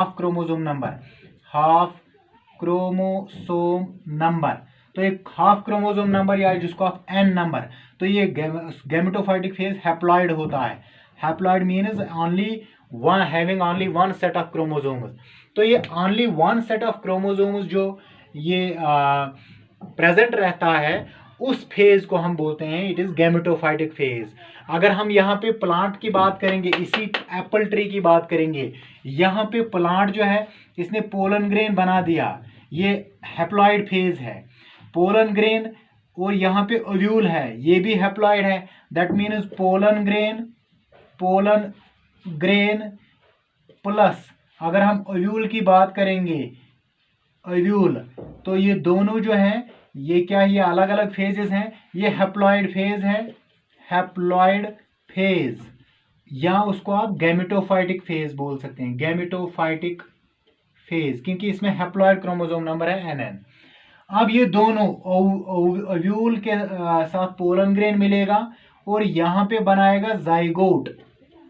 Half chromosome number, half chromosome number. तो एक half chromosome number या जिसको आप एन नंबर, तो ये गैमेटोफाइटिक फेज हैप्लॉइड होता है। Haploid means only one, having only one set of chromosomes. तो ये only one set of chromosomes जो ये प्रेजेंट रहता है, उस फेज को हम बोलते हैं इट इज गैमेटोफाइटिक फेज। अगर हम यहाँ पे प्लांट की बात करेंगे, इसी एप्पल ट्री की बात करेंगे, यहाँ पे प्लांट जो है इसने पोलन ग्रेन बना दिया, ये हैप्लॉइड फेज है। पोलन ग्रेन और यहाँ पे ओव्यूल है, ये भी हैप्लॉइड है। That means pollen grain plus अगर हम ओव्यूल की बात करेंगे, ओव्यूल, तो ये दोनों जो हैं ये क्या, ये अलग अलग फेजेस हैं। ये हैप्लॉइड फेज है, हैप्लॉइड फेज, या उसको आप गैमेटोफाइटिक फेज बोल सकते हैं, गैमेटोफाइटिक फेज, क्योंकि इसमें हैप्लॉइड क्रोमोसोम नंबर है एन। अब ये दोनों ओव्यूल के साथ पोलन ग्रेन मिलेगा और यहाँ पे बनाएगा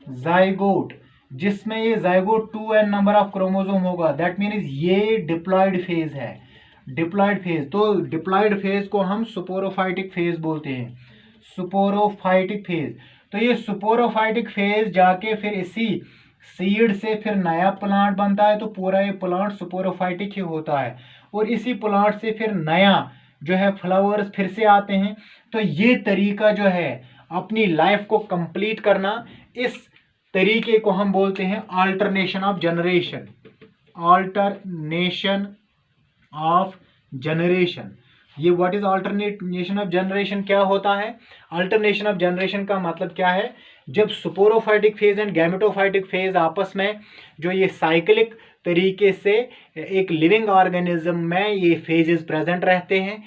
जाइगोट, जिसमें ये zygote 2n number of chromosome होगा। दैट मीन्स ये डिप्लॉइड फेज है, डिप्लॉइड फेज। तो डिप्लॉइड फेज को हम सुपोरोफाइटिक फेज बोलते हैं, सुपोरोफाइटिक फेज। तो ये सुपोरोफाइटिक फेज जाके फिर इसी सीड से फिर नया प्लांट बनता है, तो पूरा ये प्लांट सुपोरोफाइटिक ही होता है। और इसी प्लांट से फिर नया जो है फ्लावर्स फिर से आते हैं। तो ये तरीका जो है अपनी लाइफ को कंप्लीट करना, इस तरीके को हम बोलते हैं alternation of generation, alternation of generation. ये what is alternation of generation, क्या होता है? अल्टरनेशन ऑफ जनरेशन का मतलब क्या है? जब सुपोरोफाइटिक फेज एंड गैमेटोफाइटिक फेज आपस में जो ये साइक्लिक तरीके से एक लिविंग ऑर्गेनिज्म में ये फेजेस प्रेजेंट रहते हैं,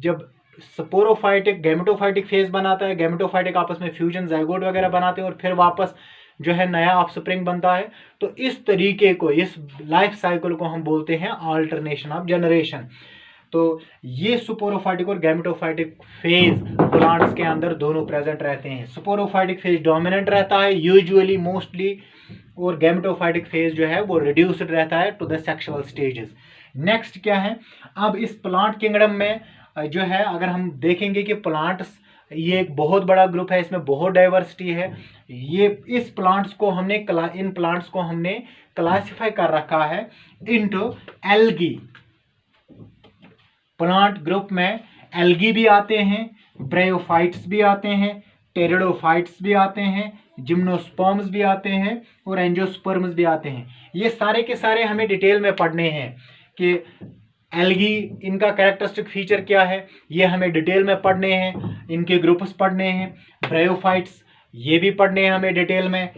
जब स्पोरोफाइटिक गैमेटोफाइटिक फेज बनाता है, गैमेटोफाइटिक आपस में फ्यूजन जाइगोट वगैरह बनाते हैं और फिर वापस जो है नया ऑफस्प्रिंग बनता है। तो इस तरीके को, इस लाइफ साइकिल को हम बोलते हैं अल्टरनेशन ऑफ जनरेशन। तो ये सुपोरोफाइटिक और गैमेटोफाइटिक फेज प्लांट्स के अंदर दोनों प्रेजेंट रहते हैं। सुपोरोफाइटिक फेज डोमिनेंट रहता है यूजुअली, मोस्टली, और गैमेटोफाइटिक फेज जो है वो रिड्यूस्ड रहता है to the sexual stages. Next क्या है? अब इस प्लांट किंगडम में जो है अगर हम देखेंगे कि प्लांट्स ये एक बहुत बड़ा ग्रुप है, इसमें बहुत डाइवर्सिटी है। ये इस प्लांट्स को हमने इन प्लांट्स को हमने क्लासिफाई कर रखा है इनटू एल्गी। प्लांट ग्रुप में एल्गी भी आते हैं, ब्रायोफाइट्स भी आते हैं, टेरिडोफाइट्स भी आते हैं, जिम्नोस्पर्म्स भी आते हैं और एंजियोस्पर्म्स भी आते हैं। ये सारे के सारे हमें डिटेल में पढ़ने हैं कि एल्गी इनका कैरेक्टरिस्टिक फीचर क्या है, ये हमें डिटेल में पढ़ने हैं, इनके ग्रुप्स पढ़ने हैं। ब्रायोफाइट्स ये भी पढ़ने हैं हमें डिटेल में,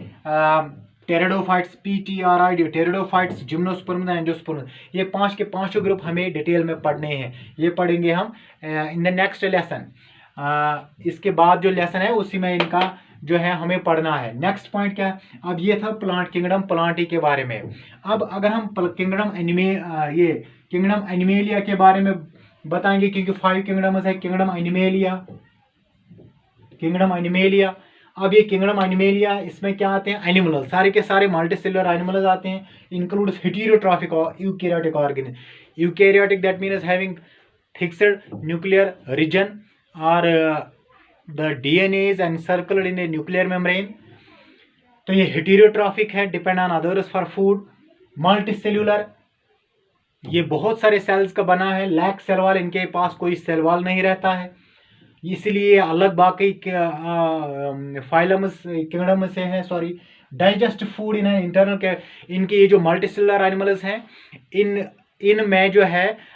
pteridophytes, PTRID, pteridophytes, gymnosperms, angiosperms, ये पांच के पांचों ग्रुप हमें डिटेल में पढ़ने हैं। ये पढ़ेंगे हम इन द नेक्स्ट लेसन। इसके बाद जो लेसन है उसी में इनका जो है हमें पढ़ना है। नेक्स्ट पॉइंट क्या है? अब ये था प्लांट किंगडम, प्लांटी के बारे में। अब अगर हम किंगडम एनिमेलिया के बारे में बताएंगे, क्योंकि 5 किंगडम्स है। Kingdom animalia. अब ये किंगडम एनिमेलिया, इसमें क्या आते हैं? एनिमल्स, सारे के सारे मल्टीसेलुलर एनिमल्स आते हैं, इंक्लूड्स हेटेरोट्रॉफिक और eukaryotic organism. Eukaryotic that means having fixed nuclear region और the DNA is encircled in a nuclear membrane। तो ये हेटेरोट्रॉफिक है, depend on others for food. Multicellular, ये बहुत सारे सेल्स का बना है। लैक सेल वॉल, इनके पास कोई सेल वॉल नहीं रहता है, इसलिए अलग बाकी फाइलम्स किंगडम से है। Sorry, digest food in internal के, इनके ये जो मल्टीसेलुलर एनिमल्स हैं, इनमें जो है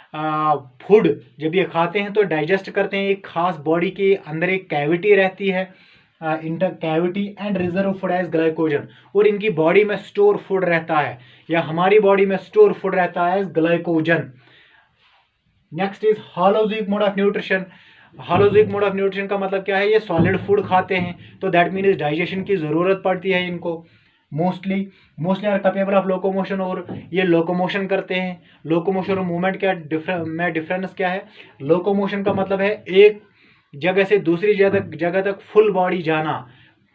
फूड जब ये खाते हैं तो डाइजेस्ट करते हैं। एक खास बॉडी के अंदर एक कैविटी रहती है, inter cavity and reserve food as glycogen, और इनकी बॉडी में स्टोर फूड रहता है, या हमारी बॉडी में स्टोर फूड रहता है as glycogen. Next is holozoic mode of nutrition. Holozoic mode of nutrition का मतलब क्या है? ये सॉलिड फूड खाते हैं, तो दैट मीन्स डाइजेशन की ज़रूरत पड़ती है इनको। Mostly are capable of locomotion, और ये लोकोमोशन करते हैं। लोकोमोशन और मूवमेंट क्या डिफरेंस क्या है? लोकोमोशन का मतलब है एक जगह से दूसरी जगह तक फुल बॉडी जाना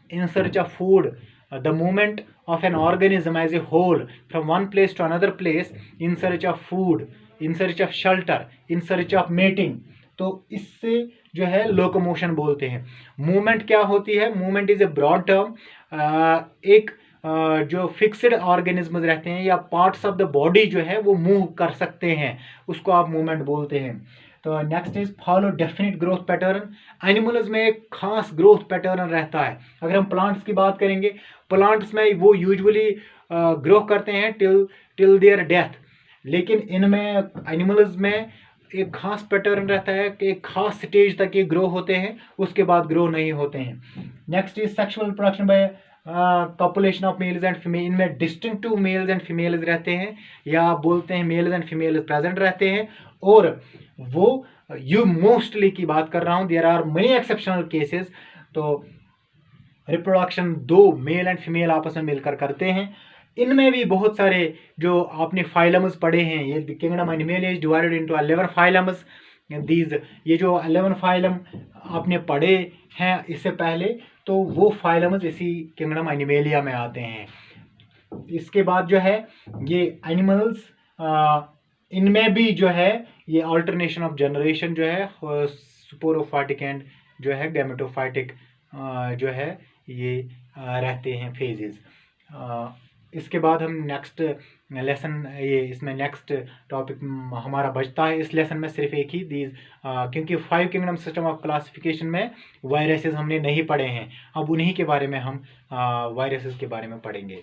in search of food. The movement of an organism as a whole from one place to another place in search of food, in search of shelter, in search of mating, तो इससे जो है locomotion बोलते हैं। Movement क्या होती है? Movement is a broad term. एक जो फिक्स्ड ऑर्गेनिज्म रहते हैं या पार्ट्स ऑफ द बॉडी जो है वो मूव कर सकते हैं, उसको आप मूवमेंट बोलते हैं। तो next is follow definite growth pattern. Animals में एक खास ग्रोथ पैटर्न रहता है। अगर हम प्लांट्स की बात करेंगे, प्लांट्स में वो यूजुअली ग्रो करते हैं टिल देयर डेथ, लेकिन इनमें एनिमल्स में एक खास पैटर्न रहता है कि एक खास स्टेज तक ये ग्रो होते हैं, उसके बाद ग्रो नहीं होते हैं। Next is sexual production by population of males and female. इनमें डिस्टिंक्टिव मेल्स एंड फीमेल्स रहते हैं, या आप बोलते हैं मेल्स एंड फीमेल्स प्रेजेंट रहते हैं। और वो यू मोस्टली की बात कर रहा हूँ, there are many exceptional cases. तो रिप्रोडक्शन दो मेल एंड फीमेल आपस में मिलकर करते हैं। इनमें भी बहुत सारे जो आपने फाइलम्स पढ़े हैं, ये kingdom animal is divided into 11 phylums. These ये जो 11 फाइलम आपने पढ़े हैं इससे पहले, तो वो फाइलम्स इसी किंगडम एनिमेलिया में आते हैं। इसके बाद जो है ये एनिमल्स, इनमें भी जो है ये अल्टरनेशन ऑफ जनरेशन जो है स्पोरोफाइटिक एंड जो है गैमेटोफाइटिक जो है ये रहते हैं फेजेस। इसके बाद हम नेक्स्ट लेसन, ये इसमें नेक्स्ट टॉपिक हमारा बचता है इस लेसन में सिर्फ एक ही दीज, क्योंकि 5 किंगडम सिस्टम ऑफ क्लासिफिकेशन में वायरसेस हमने नहीं पढ़े हैं। अब उन्हीं के बारे में हम वायरसेस के बारे में पढ़ेंगे।